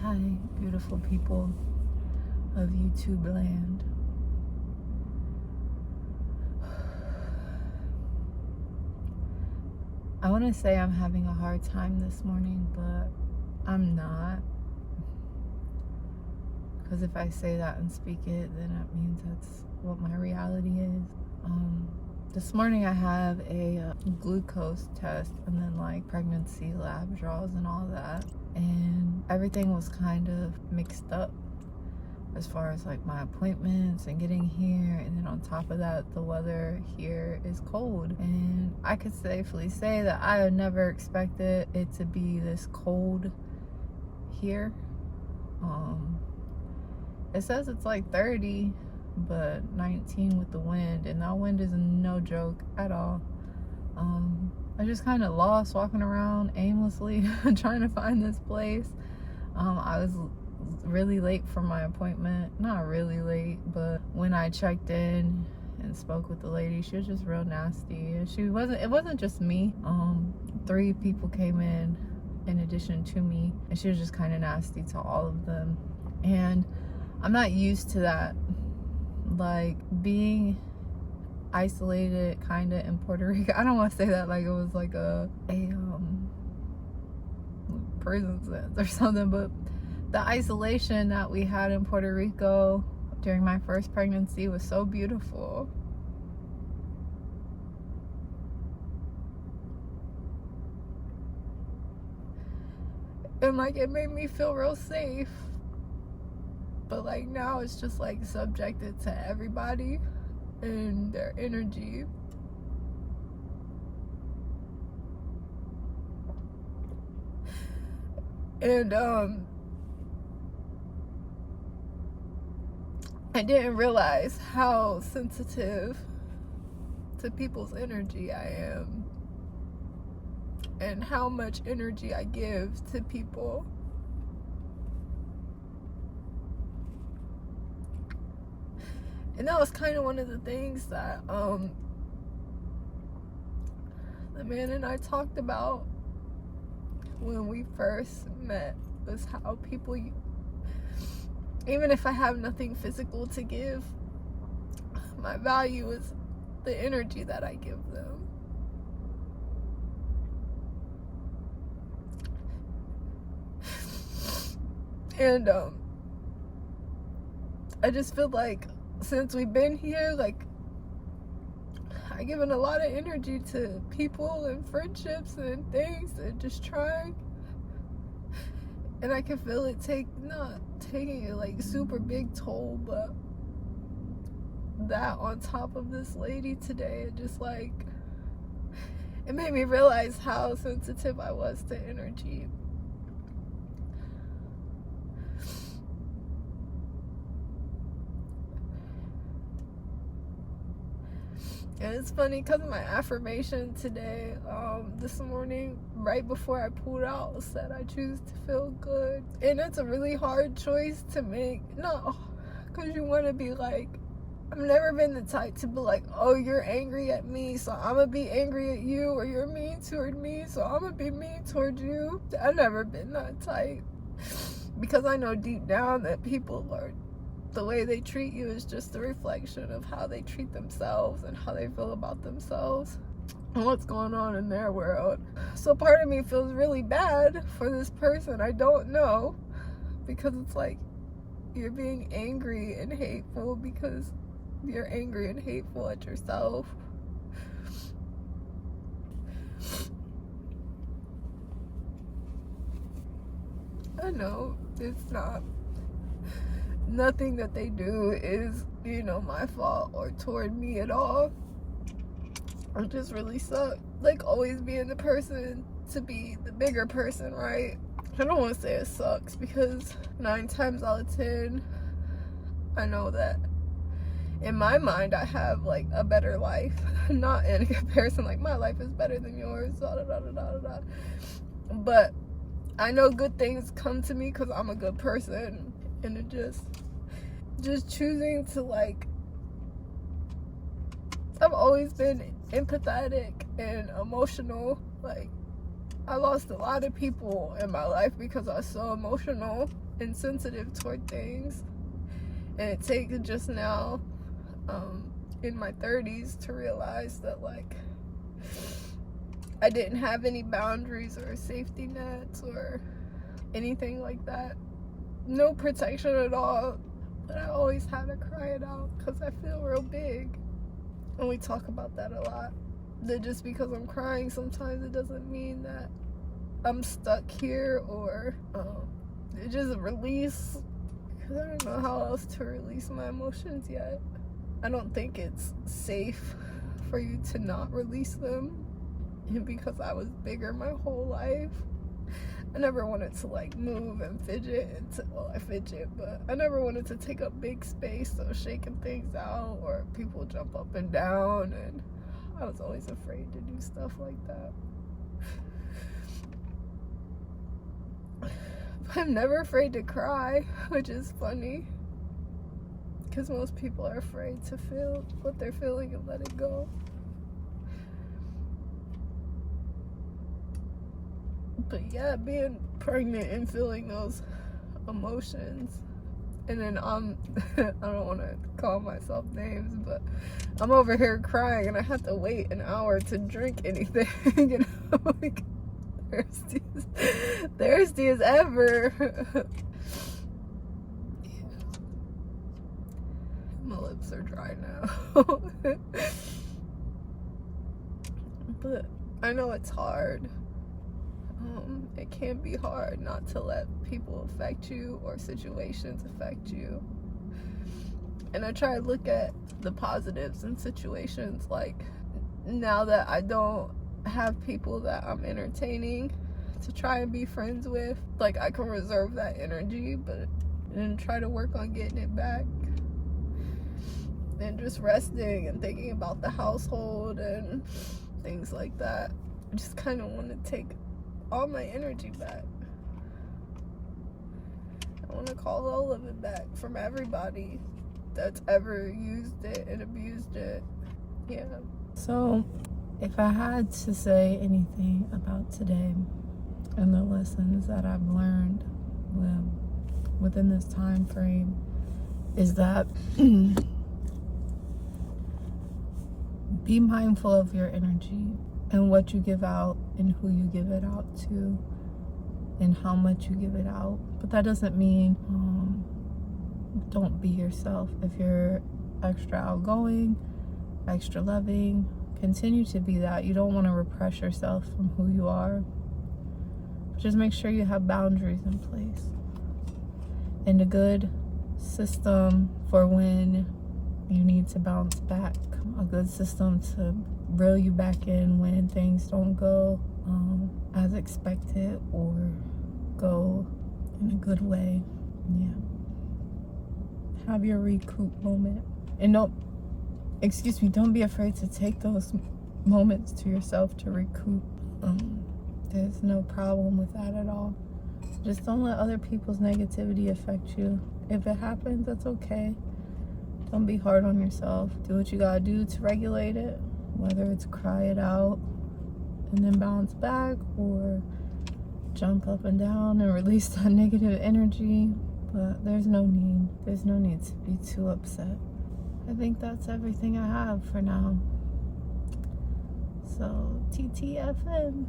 Hi, beautiful people of YouTube land. I want to say I'm having a hard time this morning, but I'm not. Because if I say that and speak it, then that means that's what my reality is. This morning I have a glucose test and then like pregnancy lab draws and all that. And everything was kind of mixed up as far as like my appointments and getting here, and then on top of that the weather here is cold, and I could safely say that I had never expected it to be this cold here. It says it's like 30 but 19 with the wind, and that wind is no joke at all. I just kind of lost walking around aimlessly trying to find this place. I was really late for my appointment. Not really late, but when I checked in and spoke with the lady, she was just real nasty. It wasn't just me. 3 people came in addition to me, and she was just kind of nasty to all of them. And I'm not used to that, like being isolated kind of in Puerto Rico. I don't want to say that like it was like a prison sentence or something, but the isolation that we had in Puerto Rico during my first pregnancy was so beautiful. And like it made me feel real safe. But like now it's just like subjected to everybody and their energy. And I didn't realize how sensitive to people's energy I am, and how much energy I give to people. And that was kind of one of the things that the man and I talked about when we first met, was how people, even if I have nothing physical to give, my value is the energy that I give them. And I just feel like since we've been here, like I given a lot of energy to people and friendships and things, and just trying, and I can feel it not taking a like super big toll, but that on top of this lady today, it just like, it made me realize how sensitive I was to energy. And it's funny because my affirmation today, this morning, right before I pulled out, said I choose to feel good. And it's a really hard choice to make. No, because you want to be like, I've never been the type to be like, oh, you're angry at me, so I'm going to be angry at you, or you're mean toward me, so I'm going to be mean toward you. I've never been that type, because I know deep down that people are, the way they treat you is just a reflection of how they treat themselves and how they feel about themselves and what's going on in their world. So part of me feels really bad for this person I don't know, because it's like you're being angry and hateful because you're angry and hateful at yourself. I know it's not. Nothing that they do is, my fault or toward me at all. It just really sucks. Like always being the person to be the bigger person, right? I don't want to say it sucks, because 9 times out of 10, I know that in my mind I have like a better life. Not in comparison, like my life is better than yours, da da da da da da. But I know good things come to me because I'm a good person. And it just choosing to like, I've always been empathetic and emotional, like I lost a lot of people in my life because I was so emotional and sensitive toward things. And it takes just now, in my 30s, to realize that, like, I didn't have any boundaries or safety nets or anything like that. No protection at all. But I always had to cry it out because I feel real big. And we talk about that a lot. That just because I'm crying sometimes it doesn't mean that I'm stuck here or it just release. Because I don't know how else to release my emotions yet. I don't think it's safe for you to not release them. And because I was bigger my whole life, I never wanted to like move and fidget. Well, I fidget, but I never wanted to take up big space, so shaking things out or people jump up and down, and I was always afraid to do stuff like that. I'm never afraid to cry, which is funny, because most people are afraid to feel what they're feeling and let it go. But yeah, being pregnant and feeling those emotions, and then I don't want to call myself names, but I'm over here crying and I have to wait an hour to drink anything, you know, like thirsty as ever. Yeah. My lips are dry now. But I know it's hard. It can be hard not to let people affect you or situations affect you. And I try to look at the positives in situations, like now that I don't have people that I'm entertaining to try and be friends with, like I can reserve that energy, but and try to work on getting it back. And just resting and thinking about the household and things like that. I just kind of want to take all my energy back. I want to call all of it back from everybody that's ever used it and abused it. Yeah. So, if I had to say anything about today and the lessons that I've learned within this time frame, is that be mindful of your energy and what you give out and who you give it out to and how much you give it out. But that doesn't mean don't be yourself. If you're extra outgoing, extra loving, continue to be that. You don't want to repress yourself from who you are. Just make sure you have boundaries in place and a good system for when you need to bounce back, a good system to reel you back in when things don't go as expected or go in a good way. Yeah. Have your recoup moment. And don't be afraid to take those moments to yourself to recoup. There's no problem with that at all. Just don't let other people's negativity affect you. If it happens, that's okay. Don't be hard on yourself. Do what you gotta do to regulate it, whether it's cry it out and then bounce back or jump up and down and release that negative energy. But there's no need to be too upset. I think that's everything I have for now. So TTFN.